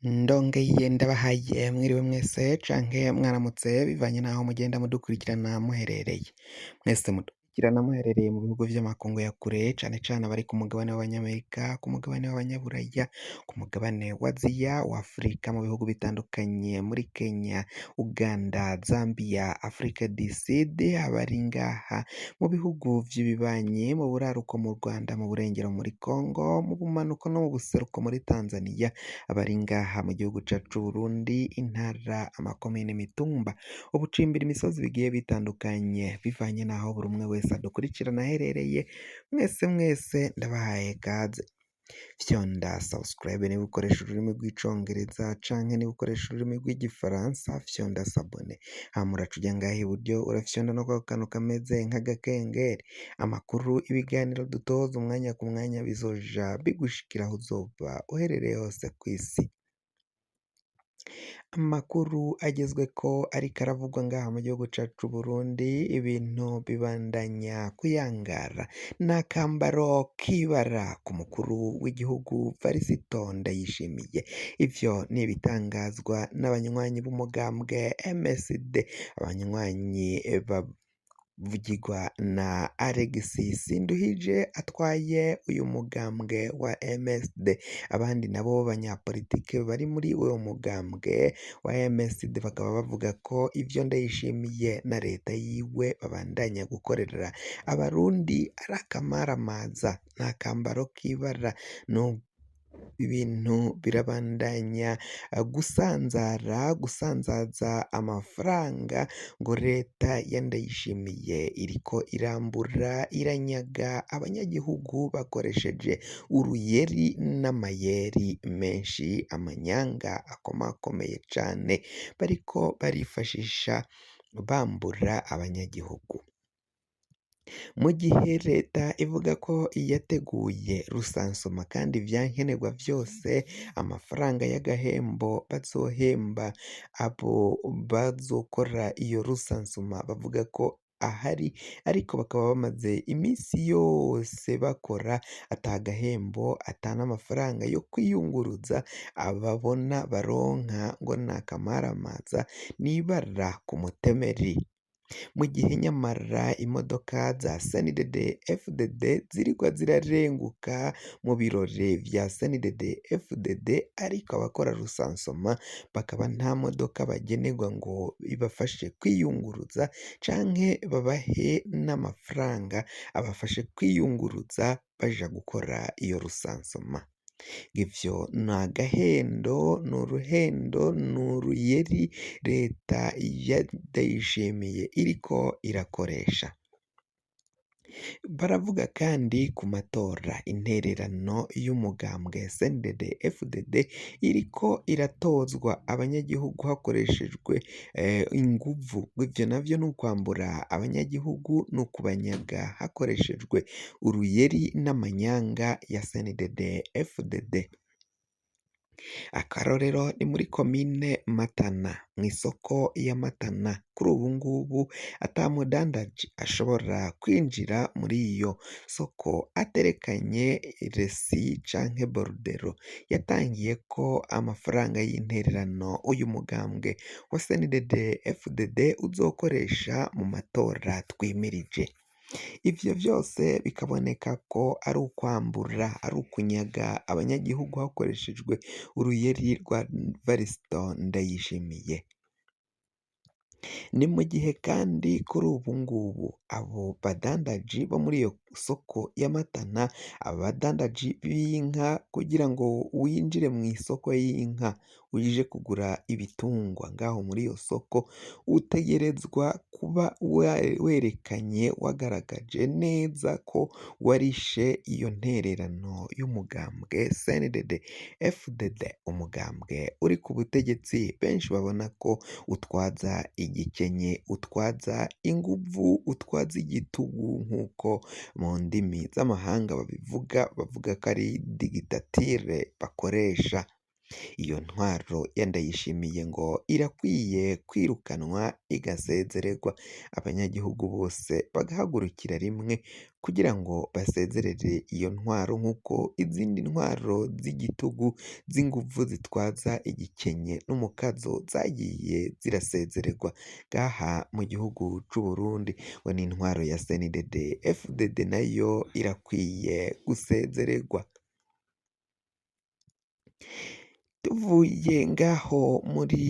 Ndongeye ndabahaye mwiriwe mwese canke mwaramutse bivanye n'aho mugenda mudukurikirana muherereye. Mwese mudukurikirana muherereye mu bihugu vy'amakungu ya kure cane cane abari ku mugabane w'Abanyamerika, ku mugabane w'Abanyaburaya, ku mugabane wa Aziya, wa Afurika mu bihugu bitandukanye muri Kenya, Uganda, Zambia, Afrika du Sud, abari ngaha mu bihugu vy'ibibanyi mu buraruko mu Rwanda, mu burengero muri Congo, mu bumanuko no mu buseruko muri Tanzania, abari ngaha mu gihugu cacu c'Uburundi, intara, amakomine, imitumba, ubucimbira, imisozi bigiye bitandukanye bivanye n'aho buri umwe wese adukurikirana aherereye. Mwese mwese ndabahaye kaze. Fyonda subscribe niba ukoresha ururimi rw'icongereza canke niba ukoresha ururimi rw'igifaransa, fyonda sabone. Hama uraca uja ngaha iburyo urafyonda no kwako kantu kameze nk'agakengeri. Amakuru, ibiganiro dutoza umwanya ku mwanya bizoja bigushikira aho uzoba uherereye hose kw'isi. Amakuru agezweko ariko aravugwa ngaha mu gihugu cacu c'Uburundi, ibintu bibandanya kuyangara. N'akambaro k'ibara ku mukuru w'igihugu Varisito Ndayishimiye. Ivyo ni ibitangazwa n'abanywanyi b'umugambwe MSD, abanywanyi bavugirwa na Alegisi Sinduhije atwaye uyu mugambwe wa MSD. Abandi nabo banyapolitike bari muri uwo mugambwe wa MSD bakaba bavuga ko ivyo Ndayishimiye na leta yiwe babandanya gukorera abarundi ari akamaramaza. N'akambaro k'ibara, ibintu birabandanya gusanzaza amafaranga ngo leta ya Ndayishimiye iriko irambura, iranyaga abanyagihugu bakoresheje uruyeri n'amayeri menshi, amanyanga akomakomeye cane bariko barifashisha bambura abanyagihugu. Mu gihe leta ivuga ko yateguye rusansuma kandi ivyankenerwa vyose, amafaranga y'agahembo bazohemba abo bazokora iyo rusansuma bavuga ko ahari, ariko bakaba bamaze imisi yose bakora ata gahembo, ata n'amafaranga yo kwiyunguruza ababona baronka, ngo n'akamaramaza, n'ibara ku mutemeri. Mu gihe nyamara imodoka za SNDD FDD ziriko zirarenguka mu birori vya SNDD FDD, ariko abakora rusansuma bakaba nta modoka bagenerwa ngo ibafashe kwiyunguruza canke babahe n'amafaranga abafashe kwiyunguruza baja gukora iyo rusansuma. Ivyo n'agahendo, n'uruhendo, n'uruyeri leta ya Ndayishimiye iriko irakoresha. Baravuga kandi ku matora, intererano y'umugambwe SNDD FDD iriko iratozwa abanyagihugu hakoreshejwe inguvu. Ivyo navyo n'ukwambura abanyagihugu, n'ukubanyaga hakoreshejwe uruyeri n'amanyanga ya SNDD FDD. Akarorero ni muri komine Matana, mw'isoko ya Matana. Kuri ubu ngubu ata mudandaji ashobora kwinjira muri iyo soko aterekanye resi canke borudero yatangiyeko amafaranga y'intererano uyu mugambwe wa SNDD FDD uzokoresha mu matora twimirije. Ivyo vyose bikaboneka ko ari ukwambura, ari ukunyaga abanyagihugu hakoreshejwe uruyeri rwa Varisito Ndayishimiye. Ni mu gihe kandi kuri ubu ngubu abo badandaji bo muri iyo soko ya Matana, abadandaji b'inka, kugira ngo winjire mw'isoko y'inka uje kugura ibitungwa ngaho muri iyo soko, utegerezwa kuba werekanye, wagaragaje neza ko warishe iyo ntererano y'umugambwe SNDD FDD, umugambwe uri ku butegetsi. Benshi babona ko utwaza igikenye, utwaza inguvu, utwaza igitugu nk'uko mu ndimi z'amahanga babivuga, bavuga ko ari digitatire bakoresha. Iyo ntwaro ya Ndayishimiye ngo irakwiye kwirukanwa igasezererwa, abanyagihugu bose bagahagurukira rimwe kugira ngo basezerere iyo ntwaro nk'uko izindi ntwaro z'igitugu z'inguvu zitwaza igikenye n'umukazo zagiye zirasezererwa ngaha mu gihugu c'u Burundi, ngo n'intwaro ya CNDD FDD nayo irakwiye gusezererwa. Tuvuye ngaho muri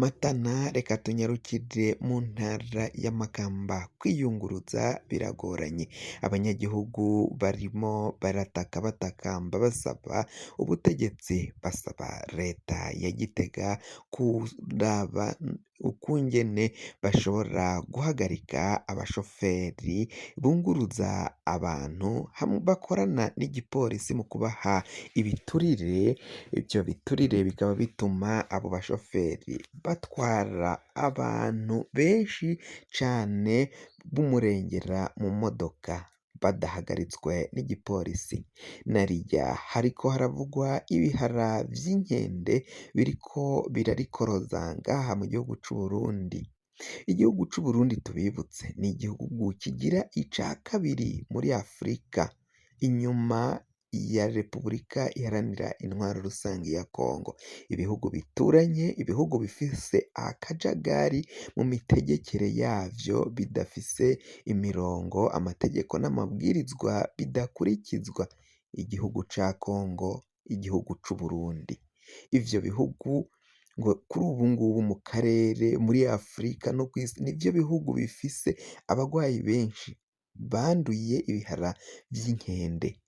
Matana reka tunyarukire mu ntara ya Makamba, kwiyunguruza biragoranye, abanyagihugu barimo barataka batakamba basaba ubutegetsi, basaba leta ya Gitega kuraba ukungene bashobora guhagarika abashoferi bunguruza abantu bakorana n'igipolisi mu kubaha ibiturire, ivyo biturire bikaba bituma abo bashoferi batwara abantu benshi cane b'umurengera mu modoka badahagaritswe n'igipolisi, narirya hariko haravugwa ibihara vy'inkende biriko birarikoroza ngaha mu gihugu c'u Burundi. Igihugu c'u Burundi tubibutse ni igihugu kigira ica kabiri muri Afurika inyuma ya Repubulika Iharanira Intwaro Rusangi ya Kongo, ibihugu bituranye, ibihugu bifise akajagari mu mitegekere yavyo, bidafise imirongo, amategeko n'amabwirizwa bidakurikizwa, igihugu ca Kongo, igihugu c'u Burundi, ivyo bihugu ngo kuri ubu ngubu mu karere, muri Afurika no kw'isi nivyo bihugu bifise abagwayi benshi banduye ibihara vy'inkende.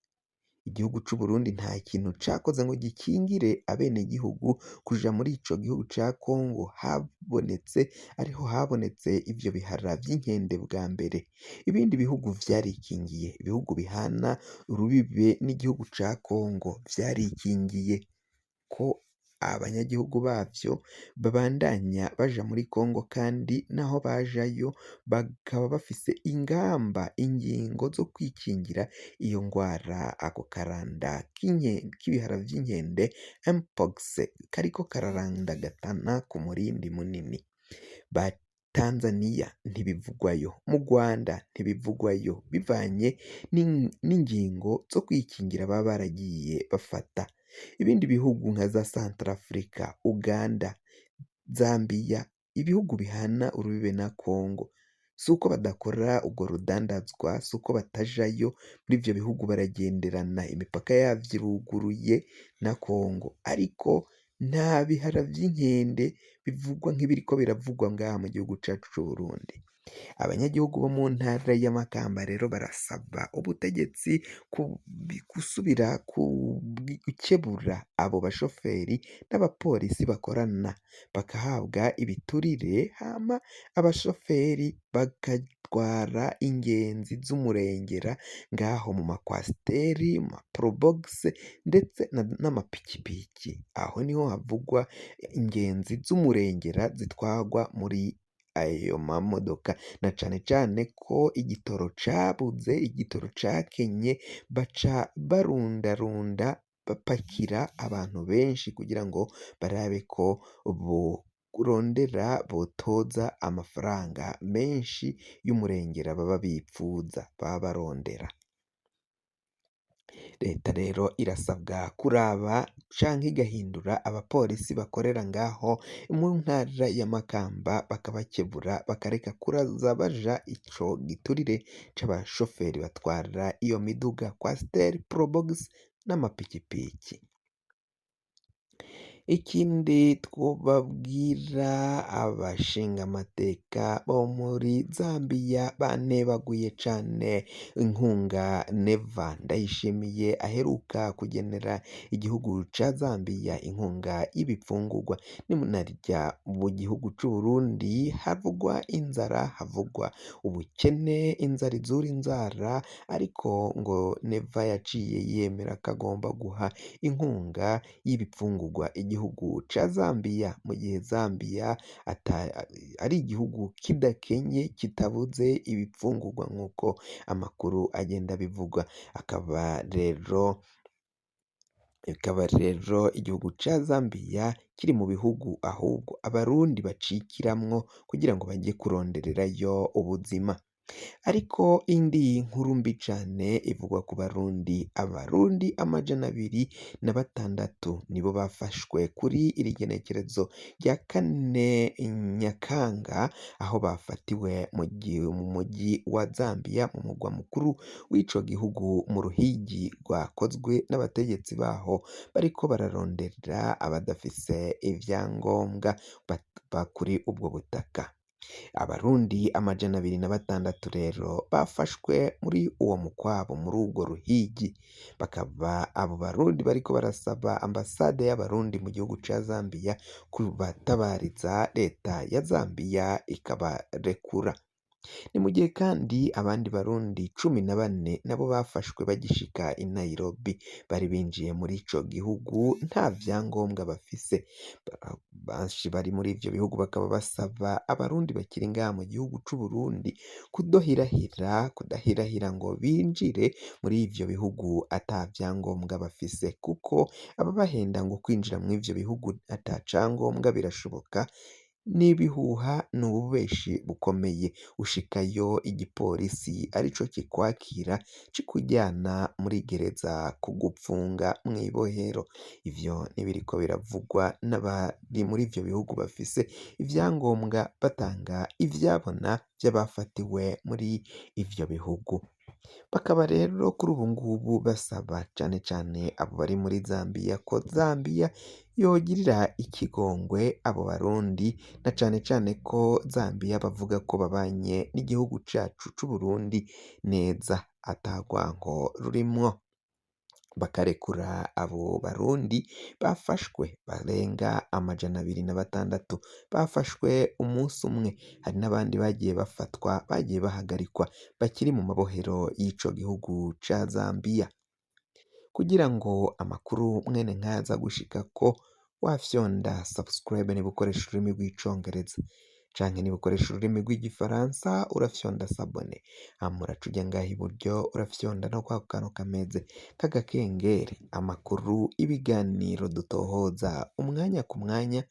Igihugu c'u Burundi nta kintu cakoze ngo gikingire abenegihugu kuja muri ico gihugu ca Kongo ariho habonetse ivyo bihara vy'inkende bwa mbere, ibindi bihugu vyarikingiye, ibihugu bihana urubibe n'igihugu ca Kongo vyarikingiye ko abanyagihugu bavyo babandanya baja muri Kongo, kandi naho bajayo bakaba bafise ingingo zo kwikingira iyo ngwara, ako karanda k'ibihara vy'inkende mpox kariko kararandagata ku murindi munini. Tanzania ntibivugwayo, mu Rwanda ntibivugwayo bivanye n'ingingo zo kwikingira baba baragiye bafata. Ibindi bihugu nka za Centrafrica, Uganda, Zambia, ibihugu bihana urubibe na Kongo, suko badakora urwo rudandazwa, suko batajayo, muri ivyo bihugu baragenderana, imipaka yavyo iruguruye na Kongo, ariko nta bihara vy'inkende bivugwa nk'ibiriko biravugwa ngaha mu gihugu cacu c'u Burundi. Abanyagihugu bo mu ntara ya Makamba rero barasaba ubutegetsi gusubira gukebura abo bashoferi n'abapolisi bakorana, bagahabwa ibiturire, hama abashoferi bagatwara ingenzi z'umurengera ngaho mu makwasiteri, mu maprobox ndetse n'amapikipiki, aho niho havugwa ingenzi z'umurengera zitwagwa muri ayo mamodoka, na cane cane ko igitoro cabuze, igitoro cakenye, baca barundarunda bapakira abantu benshi kugira ngo barabe ko botoza amafaranga menshi y'umurengera baba bipfuza, baba barondera. Leta rero irasabwa kuraba canke igahindura abapolisi bakorera ngaho mu ntara ya Makamba, bakabakebura bakareka kuraza baja ico giturire c'abashoferi batwara iyo miduga kwasiteri, probox n'amapikipiki. Ikindi twobabwira, abashingamateka bo muri Zambia banebaguye cane inkunga Neva Ndayishimiye aheruka kugenera igihugu ca Zambia, inkunga y'ibifungurwa. Narirya mu gihugu c'u Burundi havugwa inzara, havugwa ubukene, inzara izura inzara, ariko ngo Neva yaciye yemera ko agomba guha inkunga y'ibifungurwa igihugu ca Zambia, mu gihe Zambia ari igihugu kidakenye, kitabuze ibifungurwa nk'uko amakuru agenda abivuga. Akaba rero Bikaba rero igihugu ca Zambia kiri mu bihugu ahubwo abarundi bacikiramwo kugira ngo baje kurondererayo ubuzima. Ariko indi nkuru mbi cane ivugwa ku barundi, abarundi 206 nibo bafashwe kuri iri genekerezo rya 4 Nyakanga, aho bafatiwe mu muji wa Zambia mu mugwa mukuru w'ico gihugu mu ruhigi rwakozwe n'abategetsi baho bariko bararondera abadafise ivyangombwa kuri ubwo butaka. Abarundi 206 rero bafashwe muri uwo mukwabo muri urwo ruhigi, bakaba abo barundi bariko barasaba ambasade y'abarundi mu gihugu ca Zambia kubatabariza, leta ya Zambia ikabarekura. Ni mu gihe kandi abandi barundi 14 nabo bafashwe bagishika i Nairobi, bari binjiye muri ico gihugu nta vyangombwa bafise. Benshi bari muri ivyo bihugu bakaba basaba abarundi bakiri ngaha mu gihugu c'Uburundi kudahirahira ngo binjire muri ivyo bihugu ata vyangombwa bafise, kuko ababahenda ngo kwinjira muri ivyo bihugu ata cangombwa birashoboka. N'ibihuha, n'ububeshi bukomeye. Ushikayo igipolisi arico kikwakira kikujyana muri gereza kugupfunga mw'ibohero. Ivyo ntibiriko biravugwa n'abari muri ivyo bihugu bafise ivyangombwa, batanga ivyabona vy'abafatiwe muri ivyo bihugu. Bakaba rero kuri ubu ngubu basaba cane cane abo bari muri Zambia ko Zambia yogirira ikigongwe abo barundi, na cane cane ko Zambia bavuga ko babanye n'igihugu cacu c'Uburundi neza ata rwanko rurimwo. Bakarekura abo barundi bafashwe barenga 206 bafashwe umunsi umwe. Hari n'abandi bagiye bafatwa, bagiye bahagarikwa bakiri mu mabohero y'ico gihugu ca Zambia. Kugira ngo amakuru mwene nkaya aza gushikako, wafyonda subscribe niba ukoresha ururimi rw'icongereza, canke niba ukoresha ururimi rw'igifaransa urafyonda sabone, hama uraca uja ngaha iburyo urafyonda no kwako kantu kameze k'agakengeri. Amakuru, ibiganiro dutohoza umwanya ku mwanya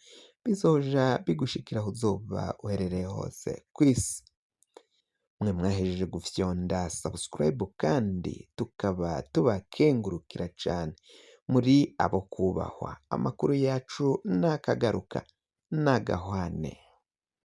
bizoja bigushikira aho uzoba uherereye hose kw'isi. Mwe mwahejeje gufyonda subscribe kandi tukaba tubakengurukira cane, muri abo kubahwa. Amakuru yacu nakagaruka, nagahwane.